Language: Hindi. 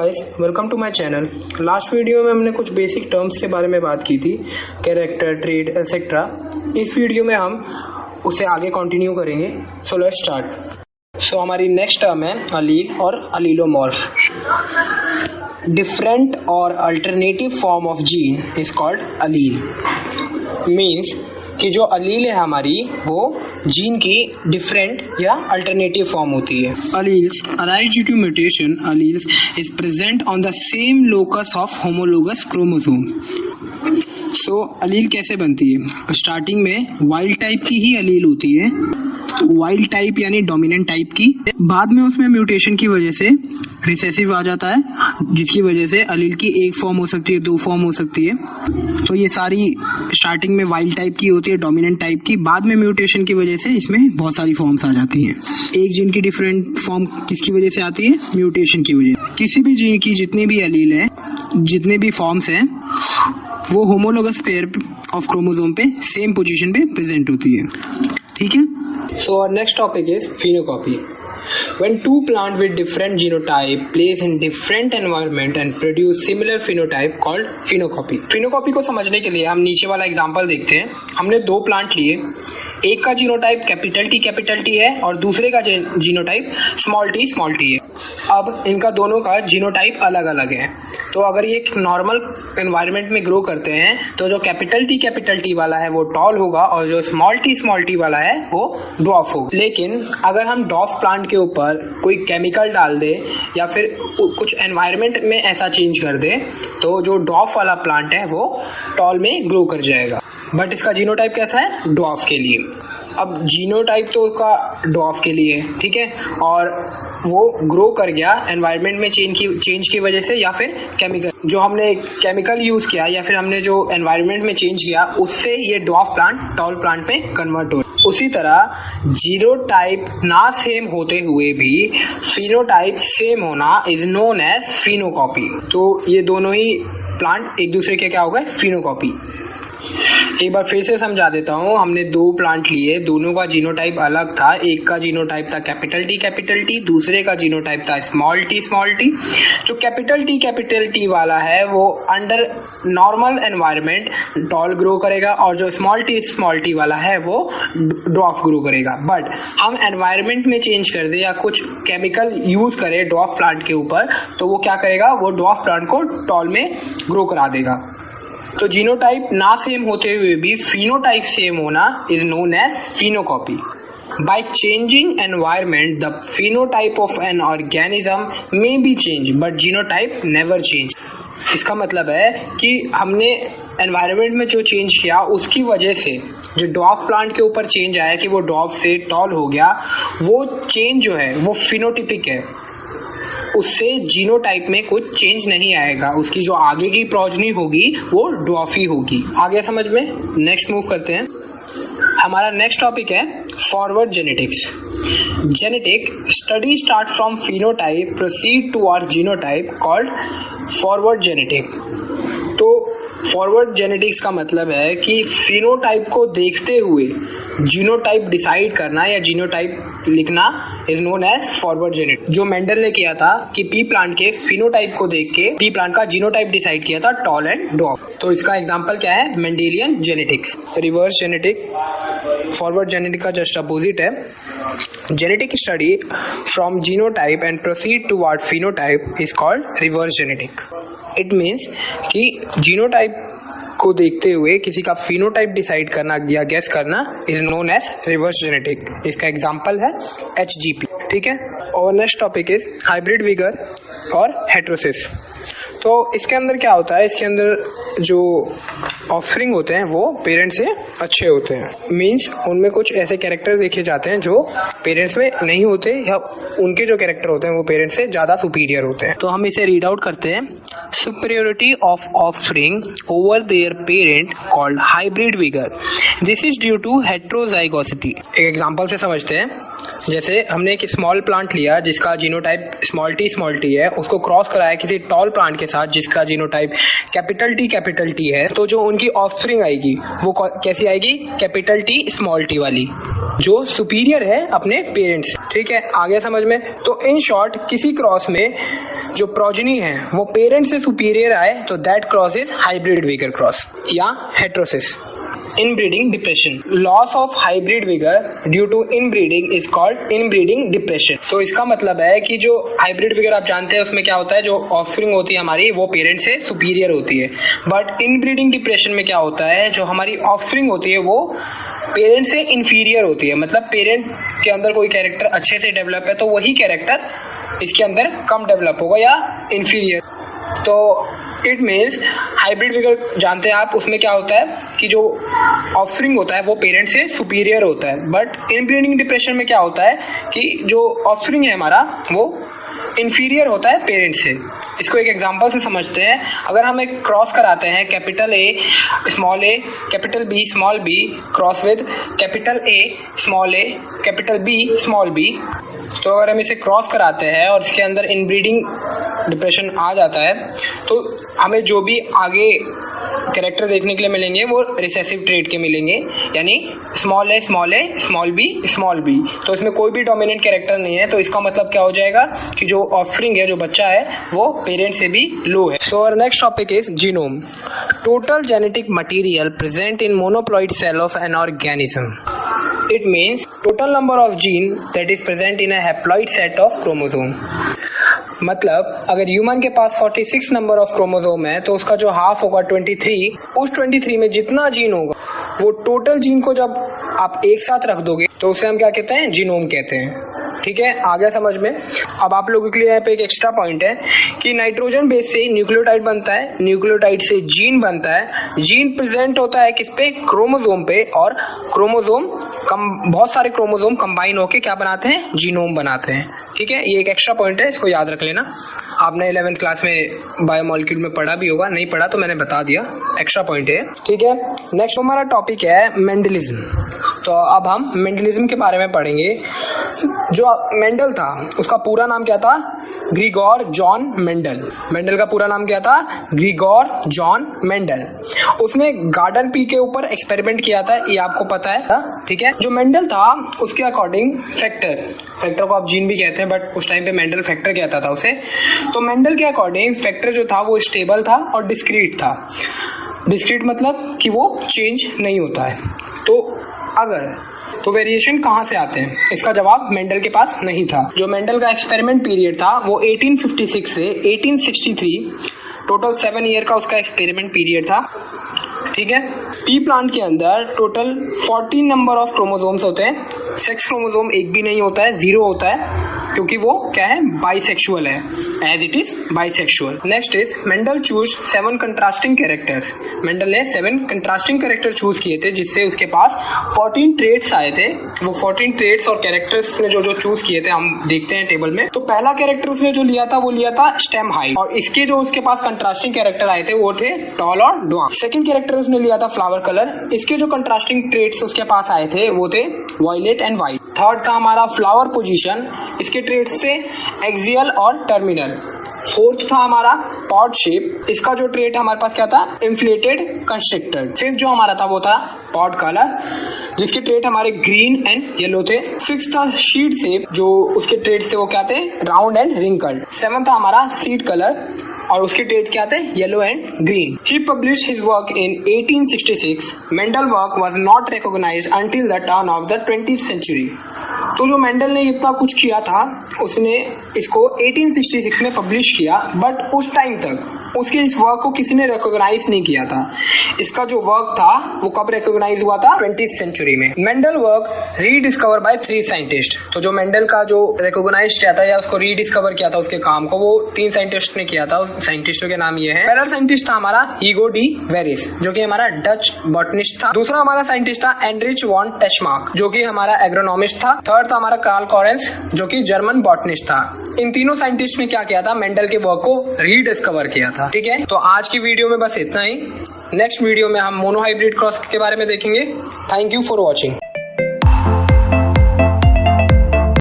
Guys, welcome to my channel. Last video में हमने कुछ बेसिक टर्म्स के बारे में बात की थी, कैरेक्टर, ट्रेट, एटसेट्रा। इस वीडियो में हम उसे आगे कंटिन्यू करेंगे। So let's start. सो हमारी नेक्स्ट टर्म है अलील और अलीलोमॉर्फ। डिफरेंट और alternative form of gene is called allele. Means कि जो अलील है हमारी वो जीन की डिफरेंट या अल्टरनेटिव फॉर्म होती है। Alleles arise due to mutation. Alleles is present on the same locus of homologous chromosome. So allele कैसे बनती है? स्टार्टिंग में वाइल्ड टाइप की ही अलील होती है, वाइल्ड टाइप यानी डोमिनेंट टाइप की। बाद में उसमें म्यूटेशन की वजह से रिसेसिव आ जाता है, जिसकी वजह से अलील की एक फॉर्म हो सकती है, दो फॉर्म हो सकती है। तो ये सारी स्टार्टिंग में वाइल्ड टाइप की होती है, डोमिनेंट टाइप की। बाद में म्यूटेशन की वजह से इसमें बहुत सारी फॉर्म्स आ जाती हैं। एक जीन की डिफरेंट फॉर्म किसकी वजह से आती है? म्यूटेशन की वजह। किसी भी जीन की जितनी भी अलील है, जितने भी फॉर्म्स हैं, वो होमोलोगस पेयर ऑफ क्रोमोसोम पे सेम पोजीशन पे प्रेजेंट होती है। ठीक है। So our next topic is phenocopy. When two plants with different genotype place in different environment and produce similar phenotype called phenocopy. Phenocopy को समझने के लिए हम नीचे वाला एग्जांपल देखते हैं। हमने दो प्लांट लिए, एक का जीनोटाइप कैपिटल टी है और दूसरे का जीनोटाइप स्मॉल टी है। अब इनका दोनों का जीनोटाइप अलग अलग है। तो अगर ये एक नॉर्मल एनवायरनमेंट में ग्रो करते हैं तो जो कैपिटल टी वाला है वो टॉल होगा और जो स्मॉल टी वाला है वो ड्वार्फ होगा। लेकिन अगर हम ड्वार्फ प्लांट के ऊपर कोई केमिकल डाल दे या फिर कुछ एनवायरनमेंट में ऐसा चेंज कर दे तो जो ड्वार्फ वाला प्लांट है वो टॉल में ग्रो कर जाएगा। बट इसका जीनोटाइप कैसा है? ड्वार्फ के लिए। अब जीनोटाइप तो उसका ड्वार्फ के लिए, ठीक है, और वो ग्रो कर गया एनवायरनमेंट में चेंज की वजह से या फिर केमिकल, जो हमने केमिकल यूज़ किया या फिर हमने जो एनवायरनमेंट में चेंज किया उससे ये ड्वार्फ प्लांट टॉल प्लांट में कन्वर्ट हो। उसी तरह जीनोटाइप ना सेम होते हुए भी फिनोटाइप सेम होना इज नोन एज फिनोकॉपी। तो ये दोनों ही प्लांट एक दूसरे के क्या हो गए? फिनोकॉपी। एक बार फिर से समझा देता हूँ। हमने दो प्लांट लिए, दोनों का जीनोटाइप अलग था। एक का जीनोटाइप था कैपिटल टी, दूसरे का जीनोटाइप था स्मॉल टी। जो कैपिटल टी वाला है वो under normal environment tall grow करेगा और जो स्मॉल टी वाला है वो ड्वार्फ ग्रो करेगा। बट हम एनवायरनमेंट में चेंज कर दे या कुछ केमिकल यूज करे ड्वार्फ प्लांट के ऊपर तो वो क्या करेगा? वो ड्वार्फ प्लांट को टॉल में ग्रो करा देगा। तो जीनोटाइप ना सेम होते हुए भी फिनोटाइप सेम होना is known as phenocopy. By changing environment, the phenotype of an organism may be changed, but genotype never change. इसका मतलब है कि हमने एनवायरनमेंट में जो चेंज किया उसकी वजह से जो ड्वार्फ प्लांट के ऊपर चेंज आया कि वो ड्वार्फ से टॉल हो गया, वो चेंज जो है वो फिनोटिपिक है, उससे जीनोटाइप में कुछ चेंज नहीं आएगा। उसकी जो आगे की प्रोजनी होगी वो ड्वार्फी होगी। आगे समझ में? नेक्स्ट मूव करते हैं। हमारा नेक्स्ट टॉपिक है forward genetics. Genetic study start from phenotype proceed towards genotype called forward genetic. तो फॉरवर्ड जेनेटिक्स का मतलब है कि फिनोटाइप को देखते हुए जीनोटाइप डिसाइड करना या जीनोटाइप लिखना is known as forward genetics. जो मेंडल ने किया था कि पी प्लांट के फिनोटाइप को देख के पी प्लांट का जीनोटाइप डिसाइड किया था, टॉल एंड ड्वार्फ। तो इसका एग्जांपल क्या है? Mendelian genetics. Reverse genetic forward genetic का जस्ट अपोजिट है। Genetic study from genotype and proceed toward phenotype is called reverse genetic. It means कि जीनोटाइप को देखते हुए किसी का फिनोटाइप डिसाइड करना या गेस करना is known as reverse genetic. इसका एग्जांपल है HGP। ठीक है। और next topic is hybrid vigour और हेटेरोसिस। तो इसके अंदर क्या होता है? इसके अंदर जो ऑफरिंग होते हैं वो पेरेंट्स से अच्छे होते हैं। मीन्स उनमें कुछ ऐसे कैरेक्टर देखे जाते हैं जो पेरेंट्स में नहीं होते या उनके जो कैरेक्टर होते हैं वो पेरेंट्स से ज़्यादा सुपीरियर होते हैं। तो हम इसे रीड आउट करते हैं। Superiority of offspring over their parent called hybrid vigour. This is due to heterozygosity. एक एग्जांपल से समझते हैं। जैसे हमने एक स्मॉल प्लांट लिया जिसका जीनोटाइप स्मॉल टी है, उसको क्रॉस कराया किसी टॉल प्लांट के साथ जिसका जीनोटाइप कैपिटल टी है, तो जो उनकी ऑफस्प्रिंग आएगी वो कैसी आएगी? कैपिटल टी स्मॉल टी वाली, जो सुपीरियर है अपने पेरेंट्स से। ठीक है, आगे समझ में? तो इन शॉर्ट किसी क्रॉस में जो प्रोजेनी है वो पेरेंट से सुपीरियर आए तो that cross is hybrid vigour cross या heterosis. Inbreeding depression, loss of hybrid vigour due to inbreeding is called inbreeding depression. तो इसका मतलब है कि जो हाइब्रिड विगर आप जानते हैं उसमें क्या होता है, जो ऑफस्प्रिंग होती है हमारी वो पेरेंट से सुपीरियर होती है, बट इनब्रीडिंग डिप्रेशन में क्या होता है, जो हमारी ऑफस्प्रिंग होती है वो पेरेंट से इन्फीरियर होती है। मतलब पेरेंट के अंदर कोई कैरेक्टर अच्छे से डेवलप है तो वही कैरेक्टर इसके अंदर कम डेवलप होगा या इन्फीरियर। तो इट मीन्स हाइब्रिड विगर जानते हैं आप, उसमें क्या होता है कि जो ऑफस्प्रिंग होता है वो पेरेंट से सुपीरियर होता है, बट इनब्रीडिंग डिप्रेशन में क्या होता है कि जो ऑफस्प्रिंग है हमारा वो इन्फीरियर होता है पेरेंट से। इसको एक एग्जांपल से समझते हैं। अगर हम एक क्रॉस कराते हैं capital A capital B small B cross with capital A capital B small B, तो अगर हम इसे क्रॉस कराते हैं और इसके अंदर इनब्रीडिंग डिप्रेशन आ जाता है तो हमें जो भी आगे कैरेक्टर देखने के लिए मिलेंगे वो रिसेसिव ट्रेट के मिलेंगे, यानी स्मॉल ए स्मॉल बी। तो इसमें कोई भी डोमिनेंट कैरेक्टर नहीं है, तो इसका मतलब क्या हो जाएगा कि जो ऑफस्प्रिंग है, जो बच्चा है, वो पेरेंट से भी लो है। So our next topic is genome, total genetic material present in monoploid cell of an organism. It means total number of gene that is present in a haploid set of chromosome। मतलब अगर ह्यूमन के पास 46 नंबर ऑफ क्रोमोसोम है तो उसका जो हाफ होगा 23, उस 23 में जितना जीन होगा वो टोटल जीन को जब आप एक साथ रख दोगे तो उसे हम क्या कहते हैं? जीनोम कहते हैं। ठीक है, आ गया समझ में? अब आप लोगों के लिए यहाँ पे एक एक्स्ट्रा पॉइंट है कि नाइट्रोजन बेस से न्यूक्लियोटाइड बनता है, न्यूक्लियोटाइड से जीन बनता है, जीन प्रेजेंट होता है किस पे? क्रोमोसोम पे, और क्रोमोसोम बहुत सारे क्रोमोसोम कंबाइन होके क्या बनाते हैं? जीनोम बनाते हैं। ठीक है, ये एक एक्स्ट्रा पॉइंट है, इसको याद रख लेना। आपने 11th क्लास में बायोमोलिक्यूल में पढ़ा भी होगा, नहीं पढ़ा तो मैंने बता दिया, एक्स्ट्रा पॉइंट है। ठीक है, नेक्स्ट हमारा टॉपिक है मेंडलिज्म। तो अब हम मेंडलिज्म के बारे में पढ़ेंगे। जो मेंडल था उसका पूरा नाम क्या था? Grigor John Mendel. मेंडल का पूरा नाम क्या था? Grigor John Mendel. उसने गार्डन पी के ऊपर एक्सपेरिमेंट किया था, ये आपको पता है। ठीक है, जो मेंडल था उसके अकॉर्डिंग फैक्टर को आप जीन भी कहते हैं, बट उस टाइम पे मेंडल फैक्टर कहता था उसे। तो मेंडल के अकॉर्डिंग फैक्टर जो था वो स्टेबल था और डिस्क्रीट था। डिस्क्रीट मतलब कि वो चेंज नहीं होता है। तो वेरिएशन कहाँ से आते हैं? इसका जवाब मेंडल के पास नहीं था। जो मेंडल का एक्सपेरिमेंट पीरियड था वो 1856 से 1863, टोटल 7 ईयर का उसका एक्सपेरिमेंट पीरियड था। ठीक है, पी प्लांट के अंदर टोटल 14 नंबर ऑफ क्रोमोसोम्स होते हैं। सेक्स क्रोमोसोम एक भी नहीं होता है, 0 होता है, क्योंकि वो क्या है? बाइसेक्सुअल है, as it is bisexual. Next is Mendel choose 7 contrasting characters. Mendel ने 7 कंट्रास्टिंग कैरेक्टर चूज किए थे जिससे उसके पास 14 ट्रेट्स आए थे। वो 14 ट्रेट्स और कैरेक्टर्स ने जो चूज किए थे हम देखते हैं टेबल में। तो पहला कैरेक्टर उसने जो लिया था वो लिया था स्टेम हाइट, और इसके जो उसके पास कंट्रास्टिंग कैरेक्टर आए थे वो थे टॉल और ड्वार्फ। सेकंड कैरेक्टर उसने लिया था फ्लावर कलर, इसके जो कंट्रास्टिंग ट्रेट्स उसके पास आए थे वो थे वायलेट एंड व्हाइट। थर्ड था हमारा फ्लावर पोजीशन, इसके ट्रेट्स से एक्सियल और टर्मिनल। फोर्थ था हमारा पॉड शेप, इसका जो ट्रेट हमारे पास क्या था? Inflated constricted. फिफ्थ जो हमारा था वो था पॉड कलर, जिसके ट्रेट हमारे ग्रीन एंड येलो थे। सिक्स था शीड शेप, जो उसके ट्रेट से वो क्या थे? Round and wrinkled. सेवन था हमारा सीड कलर, और उसके ट्रेट क्या थे? Yellow and green. He published his work in 1866। Mendel work was not recognized until the turn of the 20th century. तो जो मेंडल ने इतना कुछ किया था उसने इसको 1866 में पब्लिश किया, बट उस टाइम तक उसके इस वर्क को किसी ने रिकॉग्नाइज नहीं किया था। इसका जो वर्क था वो कब रिकॉग्नाइज हुआ था? 20th सेंचुरी में। Mendel work rediscover by 3 scientist. तो जो मेंडल का जो रिकॉग्नाइज किया था या उसको रीडिस्कवर किया था उसके काम को, वो 3 साइंटिस्ट ने किया था। उस साइंटिस्टों के नाम ये है। पहला साइंटिस्ट था हमारा ईगो डी वेरिस, जो कि हमारा डच बॉटनिस्ट था। दूसरा हमारा साइंटिस्ट था एंड्रिच वॉन टेस्मार्क, जो कि हमारा एग्रोनॉमिस्ट था। थर्ड था हमारा कार्ल कॉरेंस, जो कि जर्मन बॉटनिस्ट था। इन तीनों साइंटिस्ट ने क्या किया था? मेंडल के वर्क को रीडिस्कवर किया था। ठीक है, तो आज की वीडियो में बस इतना ही। नेक्स्ट वीडियो में हम मोनोहाइब्रिड क्रॉस के बारे में देखेंगे। Thank you for watching.